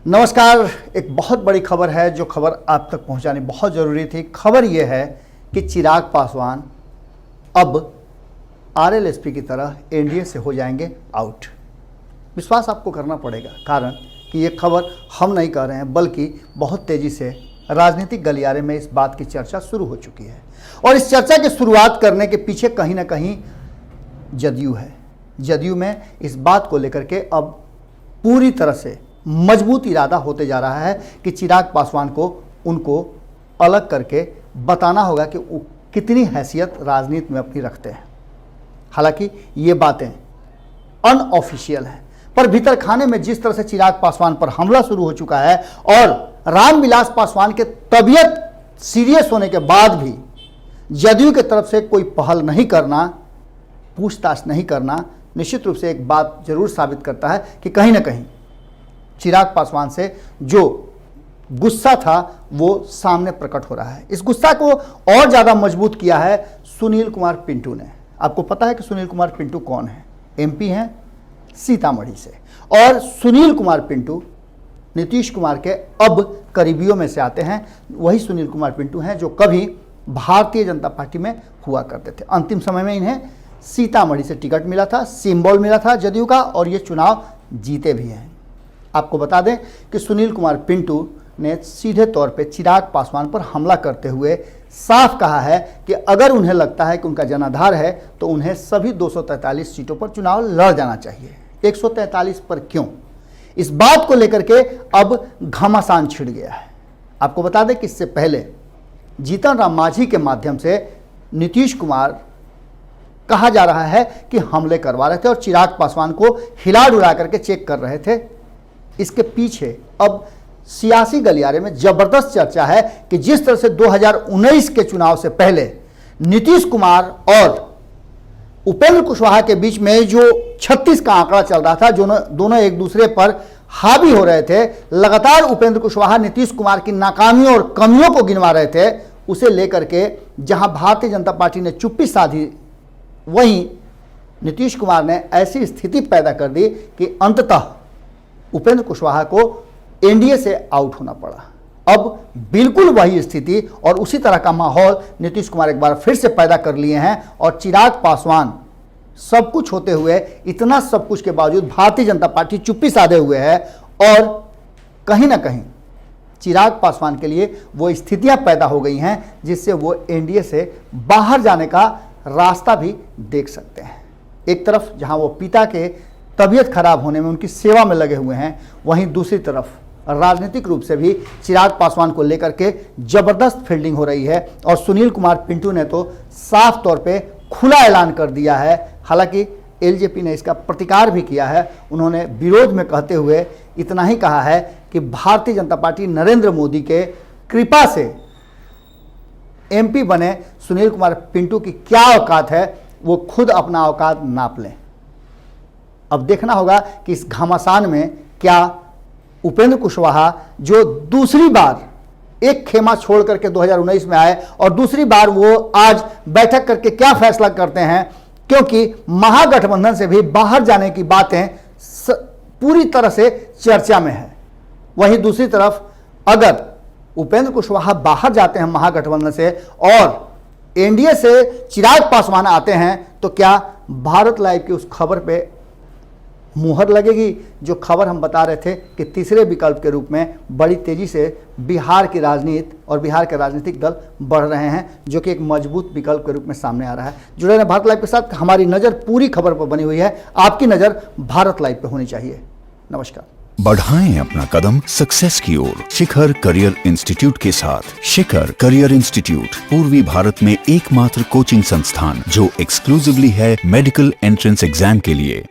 नमस्कार। एक बहुत बड़ी खबर है जो खबर आप तक पहुंचानी बहुत ज़रूरी थी। खबर यह है कि चिराग पासवान अब आरएलएसपी की तरह एनडीए से हो जाएंगे आउट। विश्वास आपको करना पड़ेगा, कारण कि ये खबर हम नहीं कह रहे हैं बल्कि बहुत तेज़ी से राजनीतिक गलियारे में इस बात की चर्चा शुरू हो चुकी है। और इस चर्चा की शुरुआत करने के पीछे कहीं ना कहीं जदयू है। जदयू में इस बात को लेकर के अब पूरी तरह से मजबूत इरादा होते जा रहा है कि चिराग पासवान को उनको अलग करके बताना होगा कि वो कितनी हैसियत राजनीति में अपनी रखते हैं। हालांकि ये बातें अनऑफिशियल हैं, पर भीतर खाने में जिस तरह से चिराग पासवान पर हमला शुरू हो चुका है और रामविलास पासवान के तबीयत सीरियस होने के बाद भी जदयू की तरफ से कोई पहल नहीं करना, पूछताछ नहीं करना, निश्चित रूप से एक बात जरूर साबित करता है कि कहीं ना कहीं चिराग पासवान से जो गुस्सा था वो सामने प्रकट हो रहा है। इस गुस्सा को और ज़्यादा मजबूत किया है सुनील कुमार पिंटू ने। आपको पता है कि सुनील कुमार पिंटू कौन है? एमपी हैं सीतामढ़ी से। और सुनील कुमार पिंटू नीतीश कुमार के अब करीबियों में से आते हैं। वही सुनील कुमार पिंटू हैं जो कभी भारतीय जनता पार्टी में हुआ करते थे। अंतिम समय में इन्हें सीतामढ़ी से टिकट मिला था, सिंबल मिला था जदयू का, और ये चुनाव जीते भी हैं। आपको बता दें कि सुनील कुमार पिंटू ने सीधे तौर पे चिराग पासवान पर हमला करते हुए साफ कहा है कि अगर उन्हें लगता है कि उनका जनाधार है तो उन्हें सभी 243 सीटों पर चुनाव लड़ जाना चाहिए। 143 पर क्यों? इस बात को लेकर के अब घमासान छिड़ गया है। आपको बता दें कि इससे पहले जीतन राम मांझी के माध्यम से नीतीश कुमार कहा जा रहा है कि हमले करवा रहे थे और चिराग पासवान को हिला डुला करके चेक कर रहे थे। इसके पीछे अब सियासी गलियारे में जबरदस्त चर्चा है कि जिस तरह से 2019 के चुनाव से पहले नीतीश कुमार और उपेंद्र कुशवाहा के बीच में जो 36 का आंकड़ा चल रहा था, दोनों एक दूसरे पर हावी हो रहे थे, लगातार उपेंद्र कुशवाहा नीतीश कुमार की नाकामियों और कमियों को गिनवा रहे थे, उसे लेकर के जहां भारतीय जनता पार्टी ने चुप्पी साधी, वहीं नीतीश कुमार ने ऐसी स्थिति पैदा कर दी कि अंततः उपेंद्र कुशवाहा को एनडीए से आउट होना पड़ा। अब बिल्कुल वही स्थिति और उसी तरह का माहौल नीतीश कुमार एक बार फिर से पैदा कर लिए हैं और चिराग पासवान सब कुछ होते हुए, इतना सब कुछ के बावजूद भारतीय जनता पार्टी चुप्पी साधे हुए है और कहीं ना कहीं चिराग पासवान के लिए वो स्थितियां पैदा हो गई हैं जिससे वो एनडीए से बाहर जाने का रास्ता भी देख सकते हैं। एक तरफ जहां वो पिता के तबीयत खराब होने में उनकी सेवा में लगे हुए हैं, वहीं दूसरी तरफ राजनीतिक रूप से भी चिराग पासवान को लेकर के जबरदस्त फील्डिंग हो रही है। और सुनील कुमार पिंटू ने तो साफ तौर पे खुला ऐलान कर दिया है। हालांकि एलजेपी ने इसका प्रतिकार भी किया है। उन्होंने विरोध में कहते हुए इतना ही कहा है कि भारतीय जनता पार्टी नरेंद्र मोदी के कृपा से एमपी बने सुनील कुमार पिंटू की क्या औकात है, वो खुद अपना औकात नाप लें। अब देखना होगा कि इस घमासान में क्या उपेंद्र कुशवाहा, जो दूसरी बार एक खेमा छोड़ करके 2019 में आए और दूसरी बार वो आज बैठक करके क्या फैसला करते हैं, क्योंकि महागठबंधन से भी बाहर जाने की बातें पूरी तरह से चर्चा में है। वहीं दूसरी तरफ अगर उपेंद्र कुशवाहा बाहर जाते हैं महागठबंधन से और एनडीए से चिराग पासवान आते हैं तो क्या भारत लाइव की उस खबर पे मुहर लगेगी, जो खबर हम बता रहे थे कि तीसरे विकल्प के रूप में बड़ी तेजी से बिहार की राजनीति और बिहार के राजनीतिक दल बढ़ रहे हैं, जो कि एक मजबूत विकल्प के रूप में सामने आ रहा है। जुड़े रहें भारत लाइव के साथ। हमारी नज़र पूरी खबर पर बनी हुई है, आपकी नज़र भारत लाइव पे होनी चाहिए। नमस्कार। बढ़ाएं अपना कदम सक्सेस की ओर शिखर करियर इंस्टीट्यूट के साथ। शिखर करियर इंस्टीट्यूट पूर्वी भारत में एकमात्र कोचिंग संस्थान जो एक्सक्लूसिवली है मेडिकल एंट्रेंस एग्जाम के लिए।